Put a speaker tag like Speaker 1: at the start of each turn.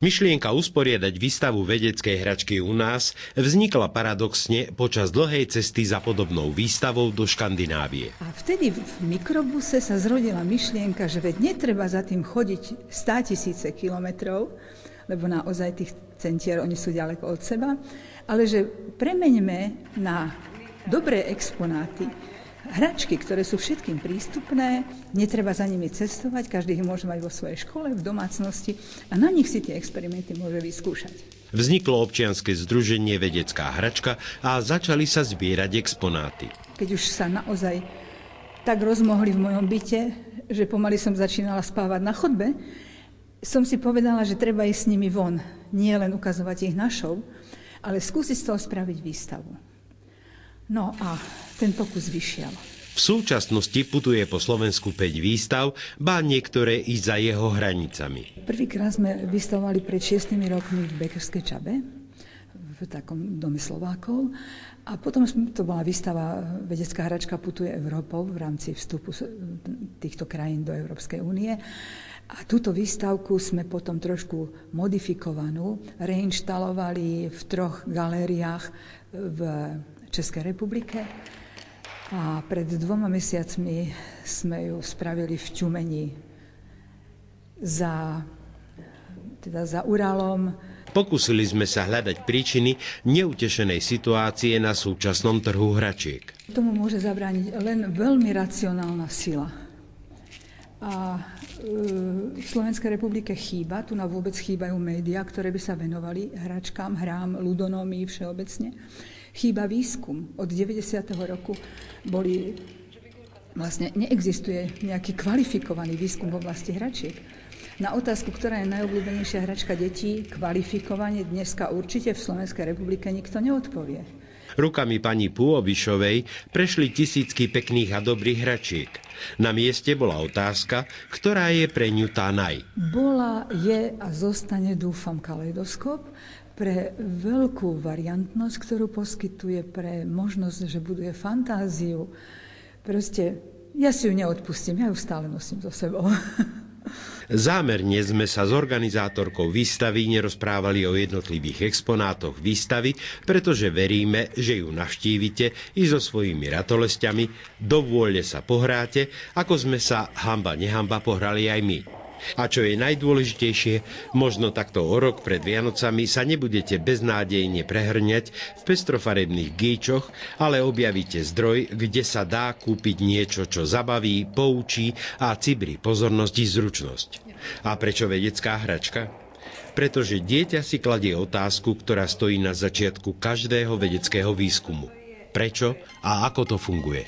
Speaker 1: Myšlienka usporiadať výstavu vedeckej hračky u nás vznikla paradoxne počas dlhej cesty za podobnou výstavou do Škandinávie.
Speaker 2: A vtedy v mikrobuse sa zrodila myšlienka, že veď netreba za tým chodiť 100 000 kilometrov, lebo naozaj tých centier, oni sú ďaleko od seba, ale že premeňme na dobré exponáty hračky, ktoré sú všetkým prístupné, netreba za nimi cestovať, každý ich môže mať vo svojej škole, v domácnosti a na nich si tie experimenty môže vyskúšať.
Speaker 1: Vzniklo občianske združenie Vedecká hračka a začali sa zbierať exponáty.
Speaker 2: Keď už sa naozaj tak rozmohli v mojom byte, že pomaly som začínala spávať na chodbe, som si povedala, že treba ísť s nimi von. Nie len ukazovať ich na show, ale skúsiť z toho spraviť výstavu. No a ten pokus vyšiel.
Speaker 1: V súčasnosti putuje po Slovensku 5 výstav, ba niektoré i za jeho hranicami.
Speaker 2: Prvýkrát sme vystavovali pred 6 rokmi v Bekerskej Čabe, v takom dome Slovákov. A potom to bola výstava Vedecká hračka putuje Európou v rámci vstupu týchto krajín do Európskej únie. A túto výstavku sme potom trošku modifikovanú reinštalovali v 3 galériách v Českej republike a pred 2 mesiacmi sme ju spravili v Ťumeni za Uralom.
Speaker 1: Pokúsili sme sa hľadať príčiny neutešenej situácie na súčasnom trhu hračiek.
Speaker 2: Tomu môže zabrániť len veľmi racionálna sila. A v Slovenskej republike chýba, tu na vôbec chýbajú médiá, ktoré by sa venovali hračkám, hrám, ľudonomii všeobecne. Chýba výskum. Od 90. roku neexistuje nejaký kvalifikovaný výskum v oblasti hračiek. Na otázku, ktorá je najobľúbenejšia hračka detí, kvalifikovanie dneska určite v Slovenskej republike nikto neodpovie.
Speaker 1: Rukami pani Pôobišovej prešli tisícky pekných a dobrých hračiek. Na mieste bola otázka, ktorá je pre ňu tá naj.
Speaker 2: Bola, je a zostane, dúfam, kaleidoskop pre veľkú variantnosť, ktorú poskytuje, pre možnosť, že buduje fantáziu. Proste, ja si ju neodpustím, ja ju stále nosím so sebou.
Speaker 1: Zámerne sme sa s organizátorkou výstavy nerozprávali o jednotlivých exponátoch výstavy, pretože veríme, že ju navštívite i so svojimi ratolesťami, do vôle sa pohráte, ako sme sa hamba nehamba pohrali aj my. A čo je najdôležitejšie, možno takto o rok pred Vianocami sa nebudete beznádejne prehrňať v pestrofarebných gíčoch, ale objavíte zdroj, kde sa dá kúpiť niečo, čo zabaví, poučí a cibri pozornosť i zručnosť. A prečo vedecká hračka? Pretože dieťa si kladie otázku, ktorá stojí na začiatku každého vedeckého výskumu. Prečo a ako to funguje?